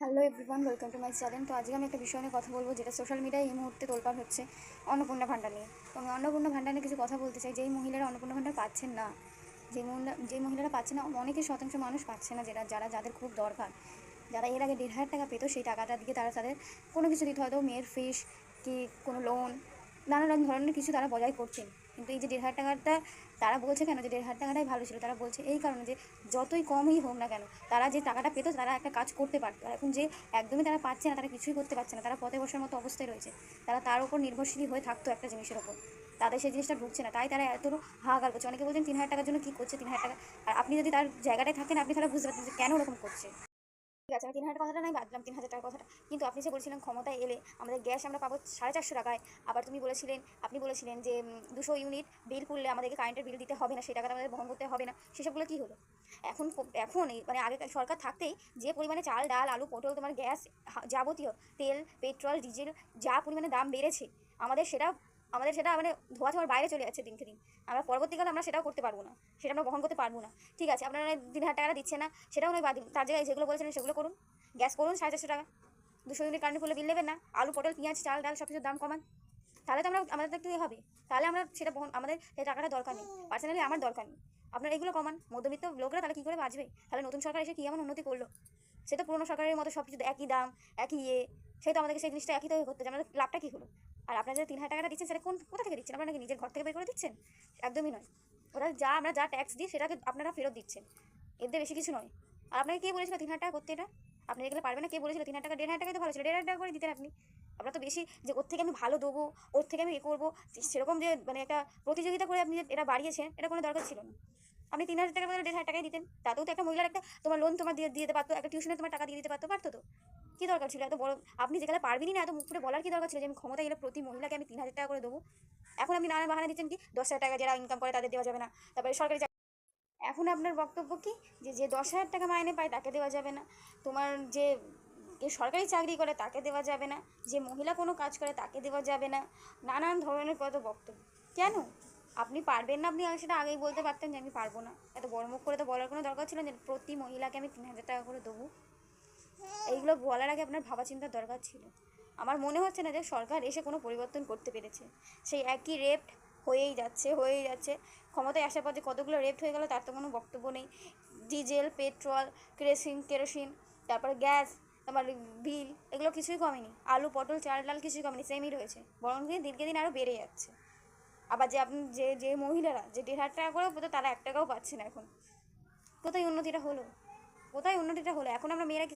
Hello everyone, welcome to my channel. তো আজকে আমি একটা বিষয় নিয়ে কথা বলবো, যেটা সোশ্যাল মিডিয়ায় এই মুহূর্তে তোলপাড় হচ্ছে, অন্নপূর্ণা ভাণ্ডার নিয়ে। তো আমি অন্নপূর্ণা ভাণ্ডার নিয়ে কিছু কথা বলতে চাই। যেই মহিলারা অন্নপূর্ণা ভাণ্ডার পাচ্ছেন না, যে মহিলারা পাচ্ছেন না, অনেকের শতাংশ মানুষ পাচ্ছে না, যাদের খুব দরকার, যারা এর আগে 1,500 টাকা পেতো, সেই টাকাটা দিয়ে তারা তাদের কোনো কিছু দিতে, হয়তো মেয়ের ফিস কি কোনো লোন, নানা রকম ধরনের কিছু তারা বজায় করছেন। কিন্তু এই যে 1,500 টাকাটা তারা বলছে কেন যে 1,500 টাকাটাই ভালো ছিল, তারা বলছে এই কারণে যে যতই কমই হোক না কেন, তারা যে টাকাটা পেতো তারা একটা কাজ করতে পারতো। আর এখন যে একদমই তারা পাচ্ছে না, তারা কিছুই করতে পারছে না, তারা পথে বসার মতো অবস্থায় রয়েছে, তারা তার উপর নির্ভরশীল হয়ে থাকতো একটা জিনিসের ওপর, তাদের সেই জিনিসটা ঢুকছে না, তাই তারা এত হাহাকার করছে। অনেকে বলছেন 3,000 টাকার জন্য কী করছে 3,000 টাকা। আর আপনি যদি তার জায়গাটায় থাকেন, আপনি তাহলে বুঝতে পারছেন যে কেন ওরকম করছে। ঠিক আছে, আমি 3,000 কথাটা নাই বাদ দিলাম, 3,000 টাকার কথাটা। কিন্তু আপনি যে বলেছিলেন ক্ষমতায় এলে আমাদের গ্যাস আমরা পাবো 450 টাকায়। আবার আপনি বলেছিলেন যে 200 ইউনিট বিল করলে আমাদেরকে কারেন্টের বিল দিতে হবে না, সেই টাকাটা আমাদের বহন করতে হবে না। সেসবগুলো কী হলো? এখন এই মানে আগেকার সরকার থাকতেই যে পরিমাণে চাল ডাল আলু পটল তোমার গ্যাস যাবতীয় তেল পেট্রোল ডিজেল যা পরিমাণে দাম বেড়েছে, আমাদের সেটা আমাদের সেটা মানে ধোয়া ছোঁয়ার বাইরে চলে যাচ্ছে দিনকে দিন। আমরা পরবর্তীকালে আমরা সেটাও করতে পারবো না, সেটা আমরা বহন করতে পারবো না। ঠিক আছে, আপনারা 3,000 টাকাটা দিচ্ছে না, সেটাও নয় বাদ দিন, তার জায়গায় যেগুলো বলেছিলেন সেগুলো করুন। গ্যাস করুন 450 টাকা, 200 ইউনিট কারেন্ট করলে বিল নেবেন না, আলু পটল পেঁয়াজ চাল ডাল সব কিছুর দাম কমান। তাহলে তো আমাদের একটু হবে, তাহলে আমরা সেটা আমাদের সেই টাকাটা দরকার নেই, পার্সোনালি আমার দরকার নেই। আপনারা এগুলো কমান। মধ্যবিত্ত লোকরা তাহলে কী করে বাঁচবে? তাহলে নতুন সরকার এসে কী এমন উন্নতি করলো? সে তো পুরোনো সরকারের মতো সব কিছু একই দাম, একই সেই তো আমাদেরকে সেই জিনিসটা একই তো করতে, আমাদের লাভটা কী হলো? আর আপনারা যে 3,000 টাকাটা দিচ্ছেন, সেটা কোথা থেকে দিচ্ছেন? আপনারা নাকি নিজের ঘর থেকে বের করে দিচ্ছেন? একদমই নয়। ওরা আমরা যা ট্যাক্স দিই সেটাকে আপনারা ফেরত দিচ্ছেন, এতে বেশি কিছু নয়। আর আপনাকে কে বলেছিল 3,000 টাকা করতে? এটা আপনি এগুলো পারবেন না। কে বলেছিল 3,000 টাকা? 1,500 টাকাই তো ভালো ছিল, 1,500 টাকা করে দিতেন আপনি। আপনার তো বেশি যে ওর থেকে আমি ভালো দেবো, ওর থেকে আমি করবো, সেরকম যে মানে একটা প্রতিযোগিতা করে আপনি যে এটা বাড়িয়েছেন, এটা কোনো দরকার ছিল না। আপনি 3,000 টাকা বদলে 1,500 টাকাই দিতেন, তাতেও তো একটা মহিলার একটা তোমার লোন তোমার দিয়ে দিতে পারতো, একটা টিউশনে তোমার টাকা দিয়ে দিতে পারতো তো। কী দরকার ছিল এত বড়? আপনি যেখানে পারবেনই না, এত মুখ করে বলার কী দরকার ছিল যে আমি ক্ষমতা গেলে প্রতি মহিলাকে আমি 3,000 টাকা করে দেবো? এখন আপনি নানা বাহানা দিচ্ছেন কি 10,000 টাকা যারা ইনকাম করে তাদের দেওয়া যাবে না, তারপরে সরকারি। এখন আপনার বক্তব্য কি যে 10,000 টাকা মাইনে পায় তাকে দেওয়া যাবে না, তোমার যে সরকারি চাকরি করে তাকে দেওয়া যাবে না, যে মহিলা কোনো কাজ করে তাকে দেওয়া যাবে না, নানান ধরনের কত বক্তব্য। কেন? আপনি পারবেন না, আপনি সেটা আগেই বলতে পারতেন যে আমি পারবো না। এত বড় মুখ করে তো বলার কোনো দরকার ছিল যে প্রতি মহিলাকে আমি 3,000 টাকা করে দেবো। এইগুলো বলার আগে আপনার ভাবা চিন্তার দরকার ছিল। আমার মনে হচ্ছে না যে সরকার এসে কোনো পরিবর্তন করতে পেরেছে, সেই একই রেপ্ট হয়েই যাচ্ছে। ক্ষমতায় আসার পর যে কতগুলো রেপ্ট হয়ে গেল তার তো কোনো বক্তব্য নেই। ডিজেল পেট্রোল কেরোসিন, তারপরে গ্যাস, তোমার বিল, এগুলো কিছুই কমেনি। আলু পটল চাল ডাল কিছুই কমেনি, সেমই রয়েছে, বরং দিনকে দিন আরও বেড়ে যাচ্ছে। আবার যে আপনি যে মহিলারা যে 1,500 টাকা করেও পেতো, তারা 1 টাকাও পাচ্ছে না এখন। কোথায় উন্নতিটা হলো? এখন আমরা মেয়েরা